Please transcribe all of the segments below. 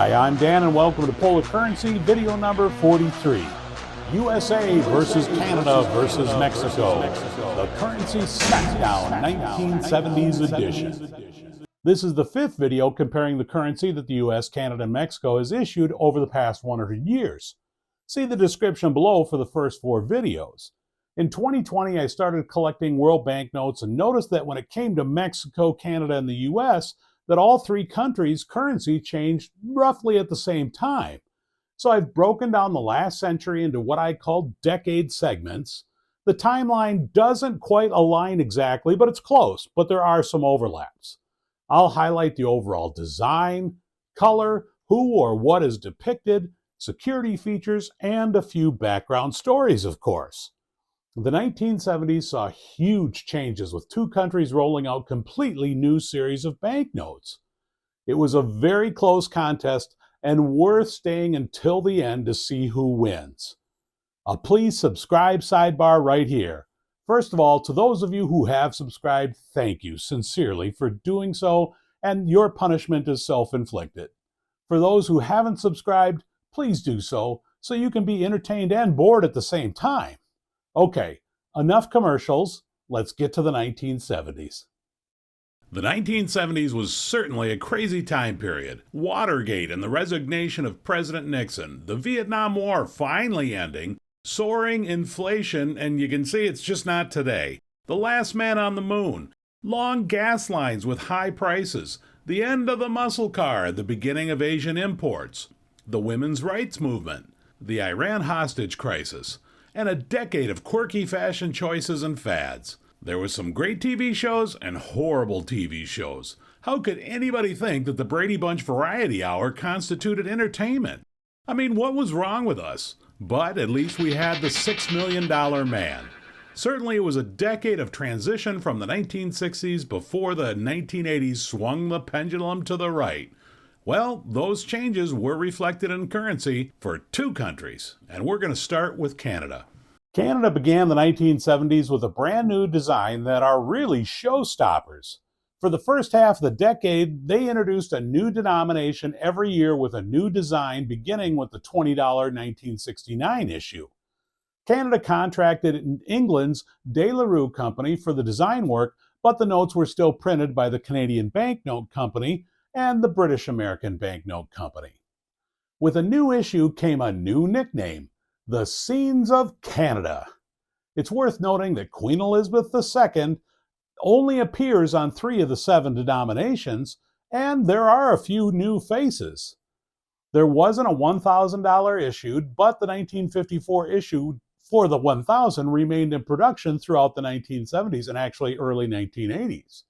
Hi, I'm Dan and welcome to Polar Currency video number 43. USA versus Canada versus Mexico. The Currency Smackdown 1970s edition. This is the fifth video comparing the currency that the US, Canada, and Mexico has issued over the past 100 years. See the description below for the first four videos. In 2020, I started collecting world banknotes and noticed that when it came to Mexico, Canada, and the US, that all three countries' currency changed roughly at the same time. So I've broken down the last century into what I call decade segments. The timeline doesn't quite align exactly, but it's close, but there are some overlaps. I'll highlight the overall design, color, who or what is depicted, security features, and a few background stories, of course. The 1970s saw huge changes with two countries rolling out completely new series of banknotes. It was a very close contest and worth staying until the end to see who wins. A please subscribe sidebar right here. First of all, to those of you who have subscribed, thank you sincerely for doing so, and your punishment is self-inflicted. For those who haven't subscribed, please do so you can be entertained and bored at the same time. Okay, enough commercials. Let's get to the 1970s. The 1970s was certainly a crazy time period. Watergate and the resignation of President Nixon, the Vietnam War finally ending, soaring inflation, and you can see it's just not today. The last man on the moon, long gas lines with high prices, the end of the muscle car, the beginning of Asian imports, the women's rights movement, the Iran hostage crisis, and a decade of quirky fashion choices and fads. There was some great TV shows and horrible TV shows. How could anybody think that the Brady Bunch Variety Hour constituted entertainment? I mean, what was wrong with us? But at least we had the $6 Million Man. Certainly it was a decade of transition from the 1960s before the 1980s swung the pendulum to the right. Well, those changes were reflected in currency for two countries, and we're going to start with Canada. Canada began the 1970s with a brand new design that are really showstoppers. For the first half of the decade, they introduced a new denomination every year with a new design, beginning with the $20 1969 issue. Canada contracted England's De La Rue Company for the design work, but the notes were still printed by the Canadian Banknote Company and the British American Banknote Company. With a new issue came a new nickname, the Scenes of Canada. It's worth noting that Queen Elizabeth II only appears on 3 of the 7 denominations, and there are a few new faces. There wasn't a $1,000 issued, but the 1954 issue for the 1,000 remained in production throughout the 1970s and actually early 1980s.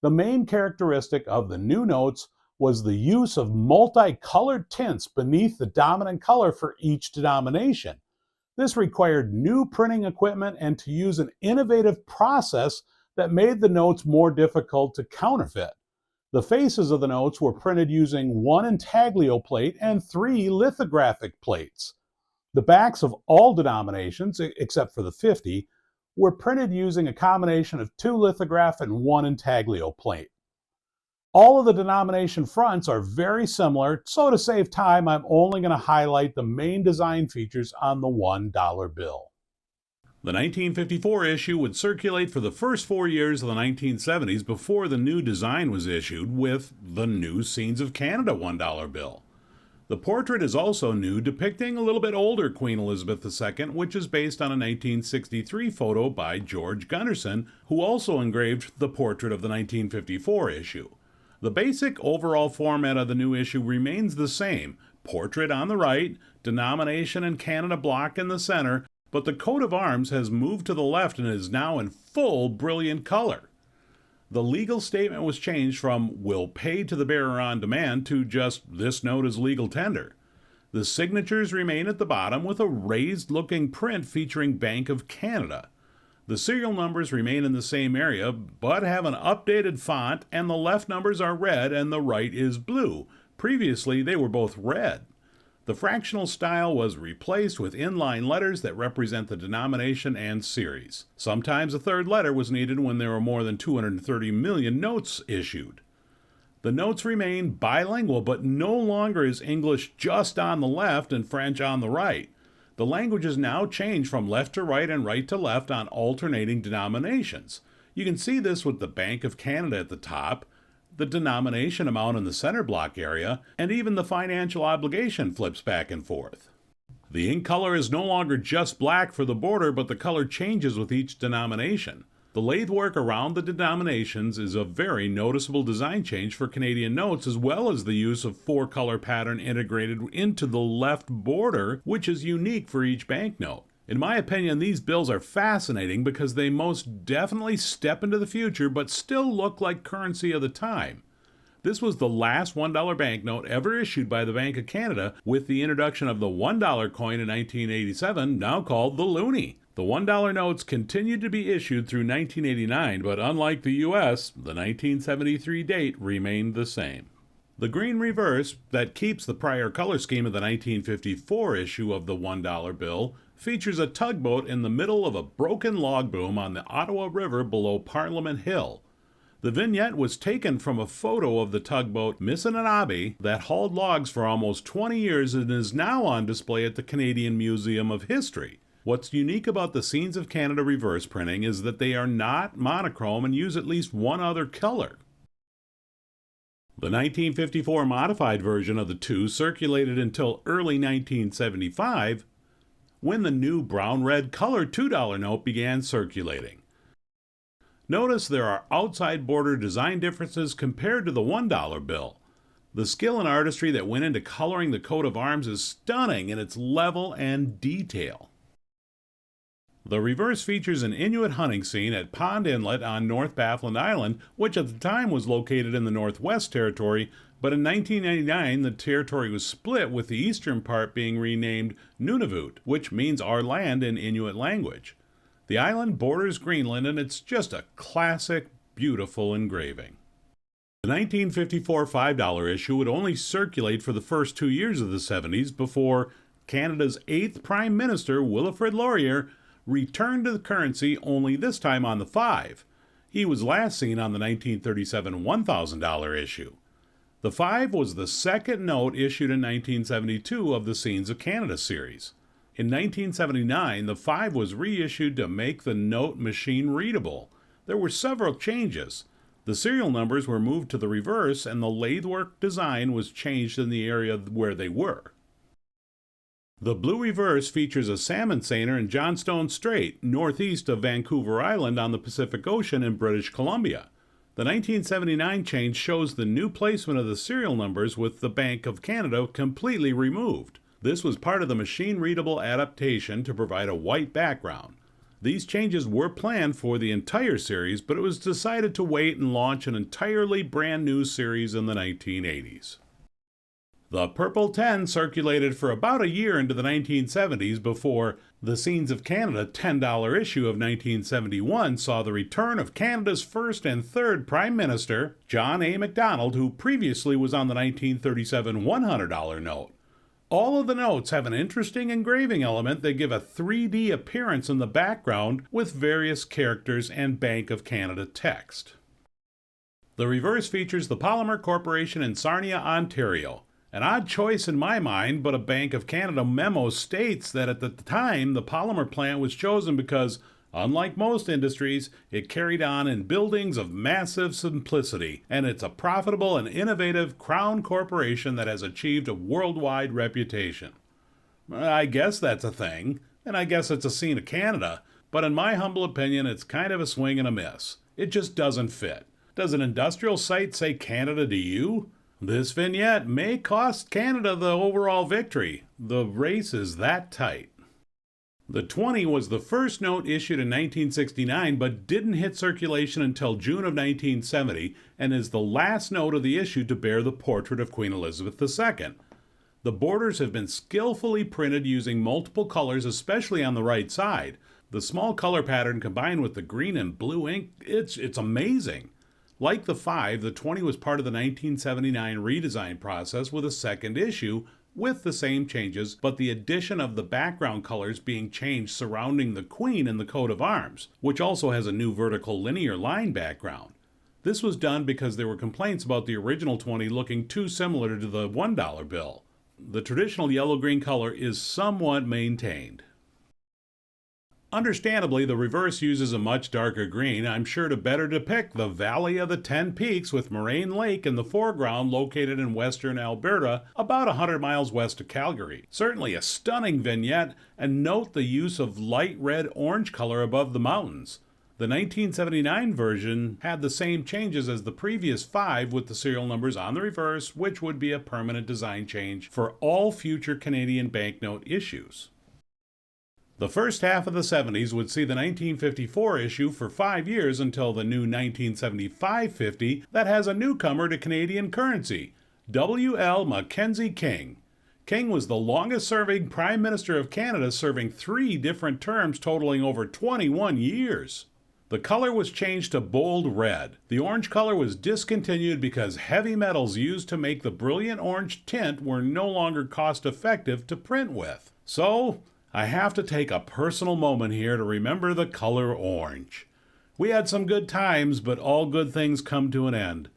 The main characteristic of the new notes was the use of multicolored tints beneath the dominant color for each denomination. This required new printing equipment and to use an innovative process that made the notes more difficult to counterfeit. The faces of the notes were printed using 1 intaglio plate and 3 lithographic plates. The backs of all denominations, except for the 50, were printed using a combination of 2 lithograph and 1 intaglio plate. All of the denomination fronts are very similar, so to save time, I'm only going to highlight the main design features on the $1 bill. The 1954 issue would circulate for the first 4 years of the 1970s before the new design was issued with the new Scenes of Canada $1 bill. The portrait is also new, depicting a little bit older Queen Elizabeth II, which is based on a 1963 photo by George Gunnarsson, who also engraved the portrait of the 1954 issue. The basic overall format of the new issue remains the same, portrait on the right, denomination and Canada block in the center, but the coat of arms has moved to the left and is now in full brilliant color. The legal statement was changed from "will pay to the bearer on demand" to just "this note is legal tender." The signatures remain at the bottom with a raised-looking print featuring Bank of Canada. The serial numbers remain in the same area, but have an updated font, and the left numbers are red and the right is blue. Previously, they were both red. The fractional style was replaced with inline letters that represent the denomination and series. Sometimes a third letter was needed when there were more than 230 million notes issued. The notes remain bilingual, but no longer is English just on the left and French on the right. The language is now changed from left to right and right to left on alternating denominations. You can see this with the Bank of Canada at the top, the denomination amount in the center block area, and even the financial obligation flips back and forth. The ink color is no longer just black for the border, but the color changes with each denomination. The lathe work around the denominations is a very noticeable design change for Canadian notes, as well as the use of 4-color pattern integrated into the left border, which is unique for each banknote. In my opinion, these bills are fascinating because they most definitely step into the future but still look like currency of the time. This was the last $1 banknote ever issued by the Bank of Canada, with the introduction of the $1 coin in 1987, now called the loonie. The $1 notes continued to be issued through 1989, but unlike the U.S., the 1973 date remained the same. The green reverse, that keeps the prior color scheme of the 1954 issue of the $1 bill, features a tugboat in the middle of a broken log boom on the Ottawa River below Parliament Hill. The vignette was taken from a photo of the tugboat Missinanabe that hauled logs for almost 20 years and is now on display at the Canadian Museum of History. What's unique about the Scenes of Canada reverse printing is that they are not monochrome and use at least one other color. The 1954 modified version of the two circulated until early 1975, when the new brown-red color $2 note began circulating. Notice there are outside border design differences compared to the $1 bill. The skill and artistry that went into coloring the coat of arms is stunning in its level and detail. The reverse features an Inuit hunting scene at Pond Inlet on North Baffin Island, which at the time was located in the Northwest Territory, but in 1999 the territory was split, with the eastern part being renamed Nunavut, which means our land in Inuit language. The island borders Greenland, and it's just a classic, beautiful engraving. The 1954 $5 issue would only circulate for the first 2 years of the 70s before Canada's 8th Prime Minister, Wilfrid Laurier, returned to the currency, only this time on the 5. He was last seen on the 1937 $1,000 issue. The 5 was the second note issued in 1972 of the Scenes of Canada series. In 1979, the 5 was reissued to make the note machine readable. There were several changes. The serial numbers were moved to the reverse, and the lathe-work design was changed in the area where they were. The blue reverse features a salmon seiner in Johnstone Strait, northeast of Vancouver Island on the Pacific Ocean in British Columbia. The 1979 change shows the new placement of the serial numbers with the Bank of Canada completely removed. This was part of the machine-readable adaptation to provide a white background. These changes were planned for the entire series, but it was decided to wait and launch an entirely brand new series in the 1980s. The Purple 10 circulated for about a year into the 1970s before the Scenes of Canada $10 issue of 1971 saw the return of Canada's first and third Prime Minister, John A. Macdonald, who previously was on the 1937 $100 note. All of the notes have an interesting engraving element that give a 3D appearance in the background with various characters and Bank of Canada text. The reverse features the Polymer Corporation in Sarnia, Ontario. An odd choice in my mind, but a Bank of Canada memo states that at the time the polymer plant was chosen because, unlike most industries, it carried on in buildings of massive simplicity, and it's a profitable and innovative crown corporation that has achieved a worldwide reputation. I guess that's a thing, and I guess it's a scene of Canada, but in my humble opinion, it's kind of a swing and a miss. It just doesn't fit. Does an industrial site say Canada to you? This vignette may cost Canada the overall victory. The race is that tight. The 20 was the first note issued in 1969 but didn't hit circulation until June of 1970 and is the last note of the issue to bear the portrait of Queen Elizabeth II. The borders have been skillfully printed using multiple colors, especially on the right side. The small color pattern combined with the green and blue ink, it's amazing. Like the 5, the 20 was part of the 1979 redesign process with a second issue with the same changes, but the addition of the background colors being changed surrounding the Queen in the coat of arms, which also has a new vertical linear line background. This was done because there were complaints about the original 20 looking too similar to the $1 bill. The traditional yellow-green color is somewhat maintained. Understandably, the reverse uses a much darker green, I'm sure to better depict the Valley of the Ten Peaks with Moraine Lake in the foreground located in western Alberta, about 100 miles west of Calgary. Certainly a stunning vignette, and note the use of light red-orange color above the mountains. The 1979 version had the same changes as the previous 5 with the serial numbers on the reverse, which would be a permanent design change for all future Canadian banknote issues. The first half of the 70s would see the 1954 issue for 5 years until the new 1975-50 that has a newcomer to Canadian currency, W.L. Mackenzie King. King was the longest-serving Prime Minister of Canada, serving 3 different terms totaling over 21 years. The color was changed to bold red. The orange color was discontinued because heavy metals used to make the brilliant orange tint were no longer cost-effective to print with. So, I have to take a personal moment here to remember the color orange. We had some good times, but all good things come to an end.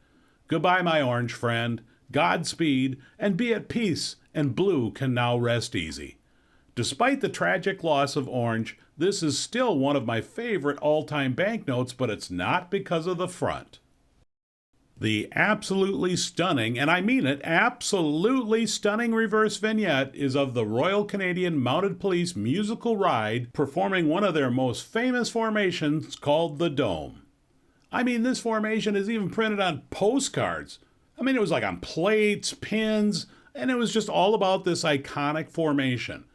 Goodbye, my orange friend. Godspeed, and be at peace, and blue can now rest easy. Despite the tragic loss of orange, this is still one of my favorite all-time banknotes, but it's not because of the front. The absolutely stunning, and I mean it, absolutely stunning reverse vignette is of the Royal Canadian Mounted Police musical ride performing one of their most famous formations called the Dome. I mean, this formation is even printed on postcards. I mean, it was like on plates, pins, and it was just all about this iconic formation.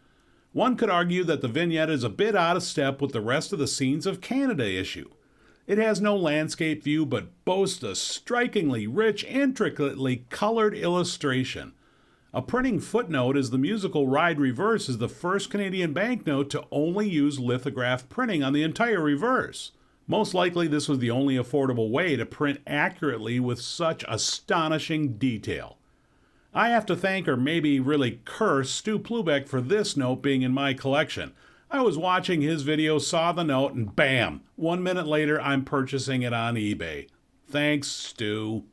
One could argue that the vignette is a bit out of step with the rest of the Scenes of Canada issue. It has no landscape view, but boasts a strikingly rich, intricately colored illustration. A printing footnote is the musical ride reverse is the first Canadian banknote to only use lithograph printing on the entire reverse. Most likely this was the only affordable way to print accurately with such astonishing detail. I have to thank, or maybe really curse, Stu Plubeck for this note being in my collection. I was watching his video, saw the note, and bam! 1 minute later, I'm purchasing it on eBay. Thanks, Stu.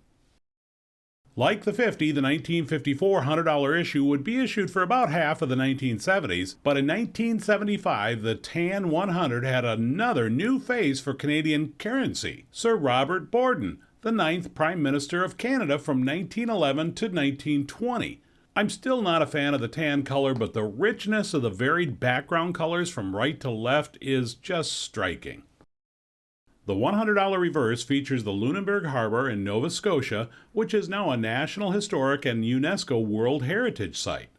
Like the 50, the 1954 $100 issue would be issued for about half of the 1970s, but in 1975, the Tan 100 had another new face for Canadian currency, Sir Robert Borden, the 9th Prime Minister of Canada from 1911 to 1920. I'm still not a fan of the tan color, but the richness of the varied background colors from right to left is just striking. The $100 reverse features the Lunenburg Harbor in Nova Scotia, which is now a National Historic and UNESCO World Heritage Site.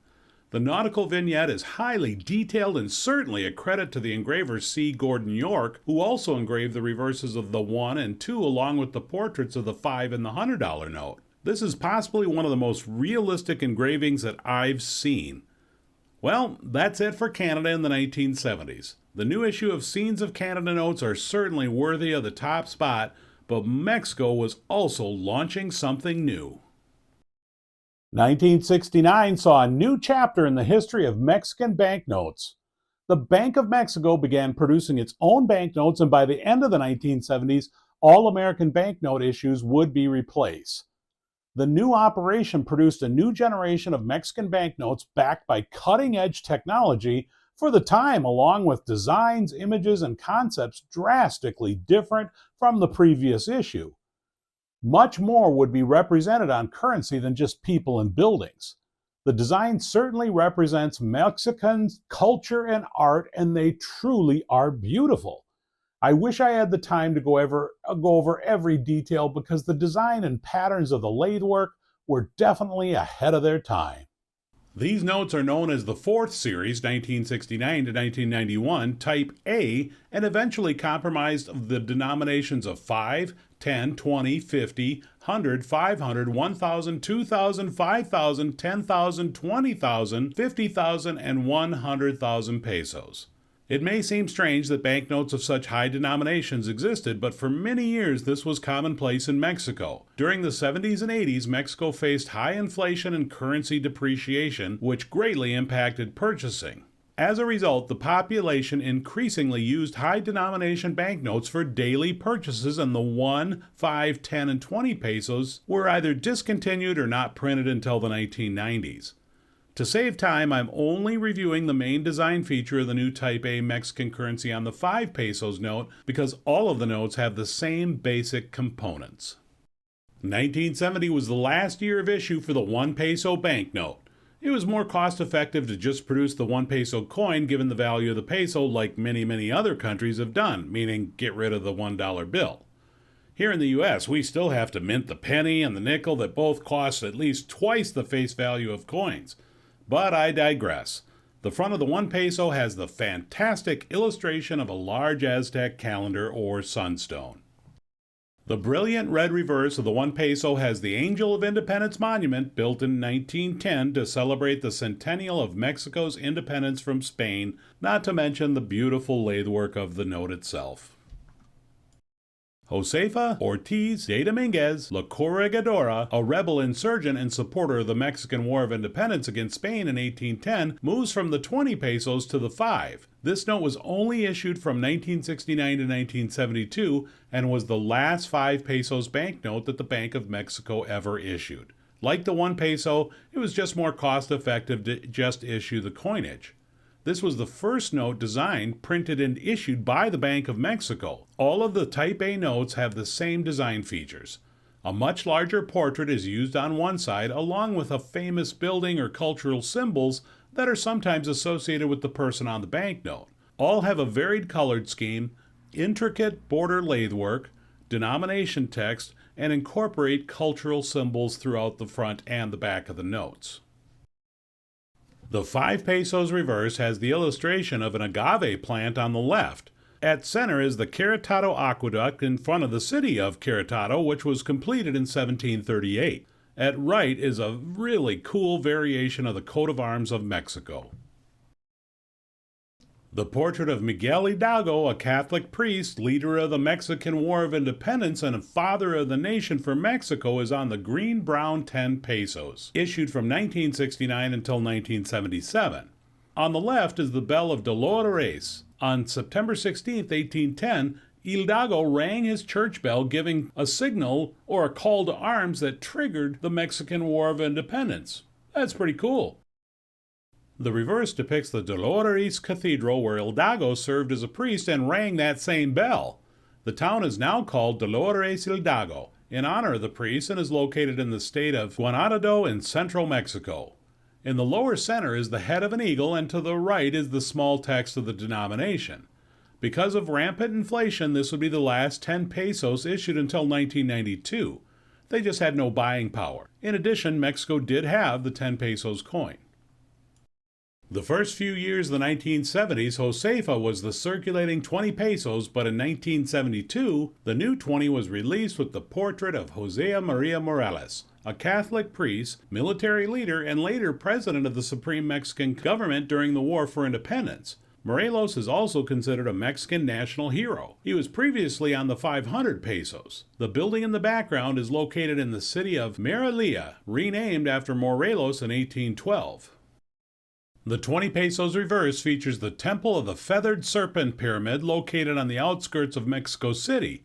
The nautical vignette is highly detailed and certainly a credit to the engraver C. Gordon York, who also engraved the reverses of the 1 and 2 along with the portraits of the 5 and the $100 note. This is possibly one of the most realistic engravings that I've seen. Well, that's it for Canada in the 1970s. The new issue of Scenes of Canada notes are certainly worthy of the top spot, but Mexico was also launching something new. 1969 saw a new chapter in the history of Mexican banknotes. The Bank of Mexico began producing its own banknotes, and by the end of the 1970s, all American banknote issues would be replaced. The new operation produced a new generation of Mexican banknotes backed by cutting-edge technology for the time, along with designs, images, and concepts drastically different from the previous issue. Much more would be represented on currency than just people and buildings. The design certainly represents Mexican culture and art, and they truly are beautiful. I wish I had the time to go over every detail because the design and patterns of the lathe-work were definitely ahead of their time. These notes are known as the 4th series, 1969 to 1991, Type A, and eventually comprised of the denominations of 5, 10, 20, 50, 100, 500, 1,000, 2,000, 5,000, 10,000, 20,000, 50,000, and 100,000 pesos. It may seem strange that banknotes of such high denominations existed, but for many years this was commonplace in Mexico. During the 70s and 80s, Mexico faced high inflation and currency depreciation, which greatly impacted purchasing. As a result, the population increasingly used high-denomination banknotes for daily purchases, and the 1, 5, 10, and 20 pesos were either discontinued or not printed until the 1990s. To save time, I'm only reviewing the main design feature of the new Type A Mexican currency on the 5 pesos note because all of the notes have the same basic components. 1970 was the last year of issue for the 1 peso banknote. It was more cost-effective to just produce the 1 peso coin given the value of the peso, like many other countries have done, meaning get rid of the $1 bill. Here in the U.S., we still have to mint the penny and the nickel that both cost at least twice the face value of coins. But I digress. The front of the 1 peso has the fantastic illustration of a large Aztec calendar or sunstone. The brilliant red reverse of the 1 peso has the Angel of Independence monument built in 1910 to celebrate the centennial of Mexico's independence from Spain, not to mention the beautiful lathework of the note itself. Josefa Ortiz de Dominguez, La Corregidora, a rebel insurgent and supporter of the Mexican War of Independence against Spain in 1810, moves from the 20 pesos to the 5. This note was only issued from 1969 to 1972 and was the last 5 pesos banknote that the Bank of Mexico ever issued. Like the 1 peso, it was just more cost-effective to just issue the coinage. This was the first note designed, printed, and issued by the Bank of Mexico. All of the Type A notes have the same design features. A much larger portrait is used on one side, along with a famous building or cultural symbols that are sometimes associated with the person on the banknote. All have a varied colored scheme, intricate border lathework, denomination text, and incorporate cultural symbols throughout the front and the back of the notes. The 5 pesos reverse has the illustration of an agave plant on the left. At center is the Querétaro Aqueduct in front of the city of Querétaro, which was completed in 1738. At right is a really cool variation of the coat of arms of Mexico. The portrait of Miguel Hidalgo, a Catholic priest, leader of the Mexican War of Independence, and father of the nation for Mexico, is on the green-brown 10 pesos, issued from 1969 until 1977. On the left is the bell of Dolores. On September 16, 1810, Hidalgo rang his church bell, giving a signal or a call to arms that triggered the Mexican War of Independence. That's pretty cool. The reverse depicts the Dolores Cathedral, where Hidalgo served as a priest and rang that same bell. The town is now called Dolores Hidalgo, in honor of the priest, and is located in the state of Guanajuato in central Mexico. In the lower center is the head of an eagle, and to the right is the small text of the denomination. Because of rampant inflation, this would be the last 10 pesos issued until 1992. They just had no buying power. In addition, Mexico did have the 10 pesos coin. The first few years of the 1970s, Josefa was the circulating 20 pesos, but in 1972, the new 20 was released with the portrait of Jose Maria Morales, a Catholic priest, military leader, and later president of the Supreme Mexican government during the War for Independence. Morelos is also considered a Mexican national hero. He was previously on the 500 pesos. The building in the background is located in the city of Merelia, renamed after Morelos in 1812. The 20 pesos reverse features the Temple of the Feathered Serpent Pyramid located on the outskirts of Mexico City.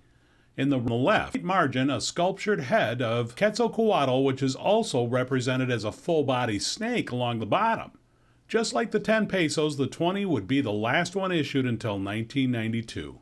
In the left margin, a sculptured head of Quetzalcoatl, which is also represented as a full-body snake along the bottom. Just like the 10 pesos, the 20 would be the last one issued until 1992.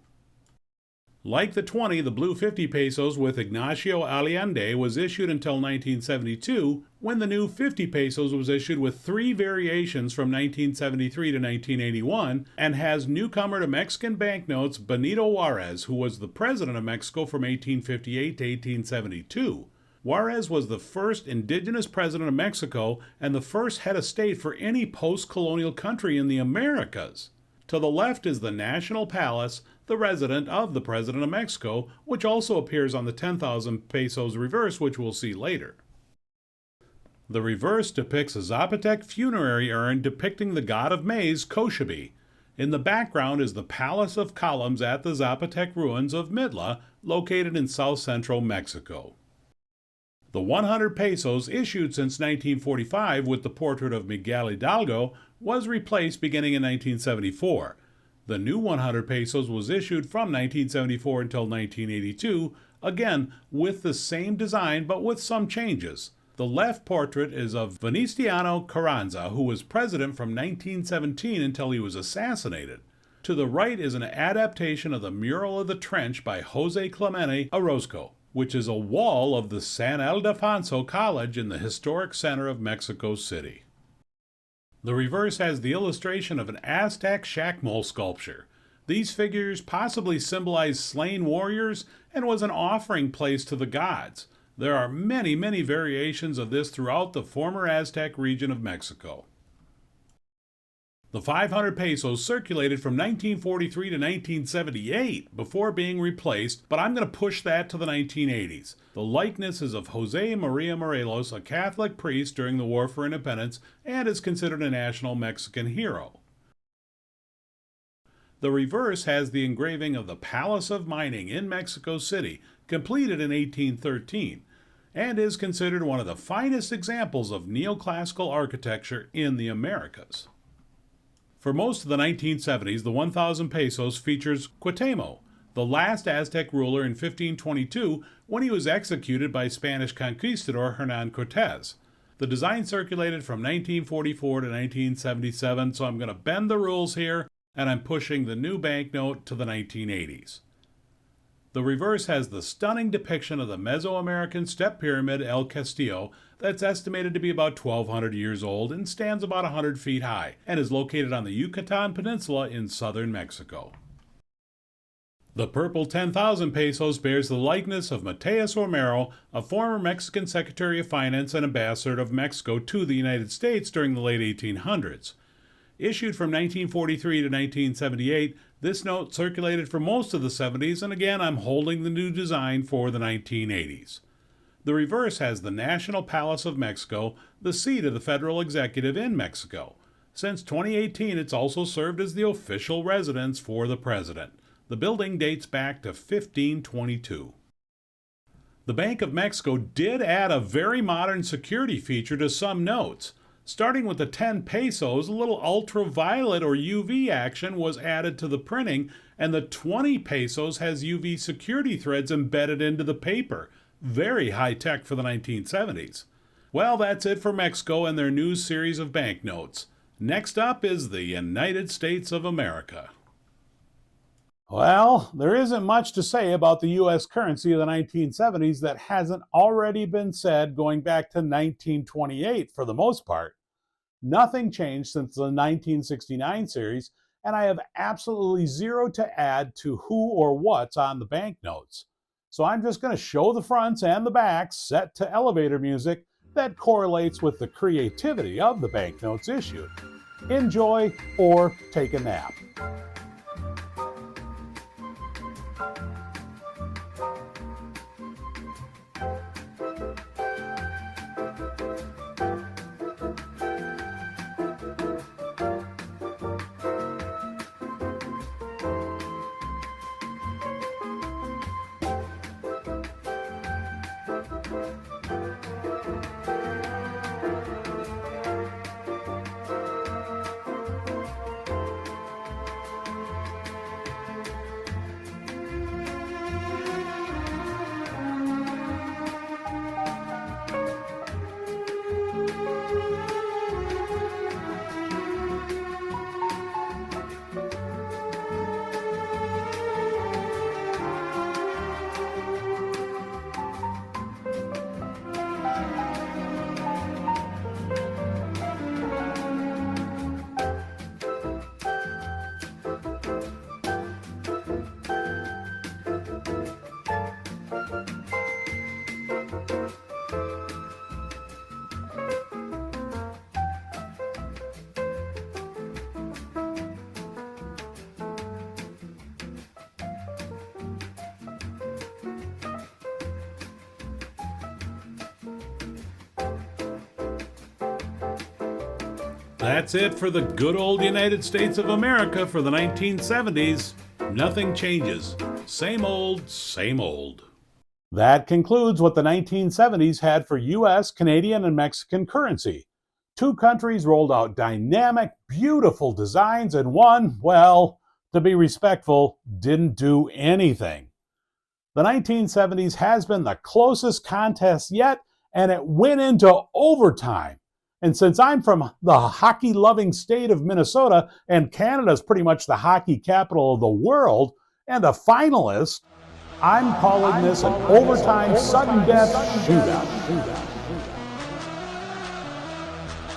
Like the 20, the blue 50 pesos with Ignacio Allende was issued until 1972, when the new 50 pesos was issued with 3 variations from 1973 to 1981, and has newcomer to Mexican banknotes Benito Juarez, who was the president of Mexico from 1858 to 1872. Juarez was the first indigenous president of Mexico and the first head of state for any post-colonial country in the Americas. To the left is the National Palace, the residence of the President of Mexico, which also appears on the 10,000 pesos reverse, which we'll see later. The reverse depicts a Zapotec funerary urn depicting the god of maize, Coshabe. In the background is the Palace of Columns at the Zapotec ruins of Mitla, located in south-central Mexico. The 100 pesos, issued since 1945 with the portrait of Miguel Hidalgo, was replaced beginning in 1974. The new 100 pesos was issued from 1974 until 1982, again with the same design but with some changes. The left portrait is of Venustiano Carranza, who was president from 1917 until he was assassinated. To the right is an adaptation of the Mural of the Trench by Jose Clemente Orozco, which is a wall of the San Ildefonso College in the historic center of Mexico City. The reverse has the illustration of an Aztec shack-mole sculpture. These figures possibly symbolize slain warriors and was an offering placed to the gods. There are many, many variations of this throughout the former Aztec region of Mexico. The 500 pesos circulated from 1943 to 1978 before being replaced, but I'm going to push that to the 1980s. The likeness is of Jose Maria Morelos, a Catholic priest during the War for Independence, and is considered a national Mexican hero. The reverse has the engraving of the Palace of Mining in Mexico City, completed in 1813, and is considered one of the finest examples of neoclassical architecture in the Americas. For most of the 1970s, the 1,000 pesos features Cuauhtémoc, the last Aztec ruler in 1522 when he was executed by Spanish conquistador Hernán Cortés. The design circulated from 1944 to 1977, so I'm going to bend the rules here, and I'm pushing the new banknote to the 1980s. The reverse has the stunning depiction of the Mesoamerican step pyramid El Castillo that's estimated to be about 1,200 years old and stands about 100 feet high and is located on the Yucatan Peninsula in southern Mexico. The purple 10,000 pesos bears the likeness of Mateus Romero, a former Mexican Secretary of Finance and Ambassador of Mexico to the United States during the late 1800s. Issued from 1943 to 1978, this note circulated for most of the 70s, and again I'm holding the new design for the 1980s. The reverse has the National Palace of Mexico, the seat of the federal executive in Mexico. Since 2018, it's also served as the official residence for the president. The building dates back to 1522. The Bank of Mexico did add a very modern security feature to some notes. Starting with the 10 pesos, a little ultraviolet or UV action was added to the printing, and the 20 pesos has UV security threads embedded into the paper. Very high-tech for the 1970s. Well, that's it for Mexico and their new series of banknotes. Next up is the United States of America. Well, there isn't much to say about the U.S. currency of the 1970s that hasn't already been said going back to 1928 for the most part. Nothing changed since the 1969 series, and I have absolutely zero to add to who or what's on the banknotes. So I'm just going to show the fronts and the backs set to elevator music that correlates with the creativity of the banknotes issued. Enjoy or take a nap. That's it for the good old United States of America for the 1970s. Nothing changes. Same old, same old. That concludes what the 1970s had for U.S., Canadian, and Mexican currency. Two countries rolled out dynamic, beautiful designs, and one, well, to be respectful, didn't do anything. The 1970s has been the closest contest yet, and it went into overtime. And since I'm from the hockey-loving state of Minnesota, and Canada's pretty much the hockey capital of the world, and a finalist, I'm calling this an overtime sudden death shootout.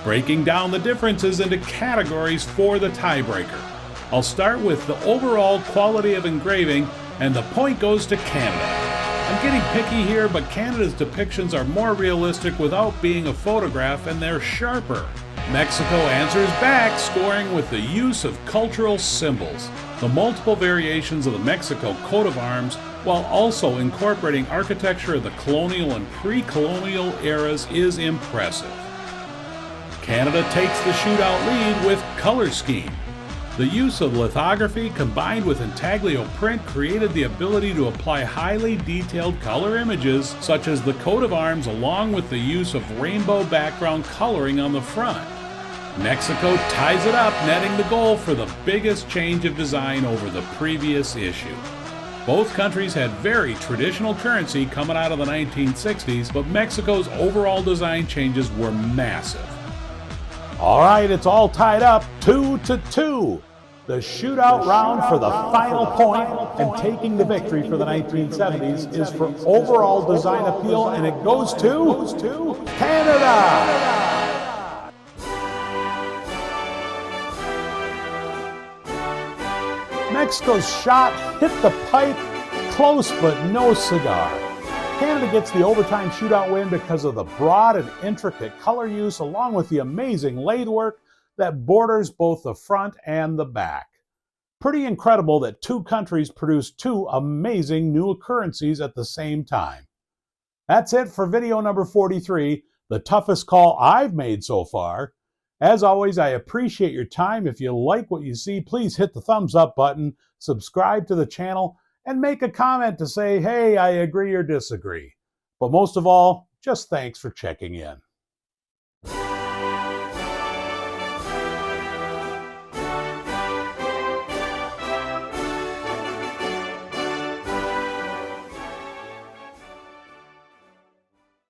Breaking down the differences into categories for the tiebreaker. I'll start with the overall quality of engraving, and the point goes to Canada. I'm getting picky here, but Canada's depictions are more realistic without being a photograph, and they're sharper. Mexico answers back, scoring with the use of cultural symbols, the multiple variations of the Mexico coat of arms, while also incorporating architecture of the colonial and pre-colonial eras is impressive. Canada takes the shootout lead with color scheme. The use of lithography combined with intaglio print created the ability to apply highly detailed color images, such as the coat of arms, along with the use of rainbow background coloring on the front. Mexico ties it up, netting the goal for the biggest change of design over the previous issue. Both countries had very traditional currency coming out of the 1960s, but Mexico's overall design changes were massive. All right, it's all tied up 2-2. The shootout round for the final point and taking the victory for the 1970s is for overall design appeal, and it goes to Canada. Mexico's shot hit the pipe, close but no cigar. Canada gets the overtime shootout win because of the broad and intricate color use, along with the amazing lathe work that borders both the front and the back. Pretty incredible that two countries produced two amazing new currencies at the same time. That's it for video number 43, the toughest call I've made so far. As always, I appreciate your time. If you like what you see, please hit the thumbs up button, subscribe to the channel, and make a comment to say, hey, I agree or disagree. But most of all, just thanks for checking in.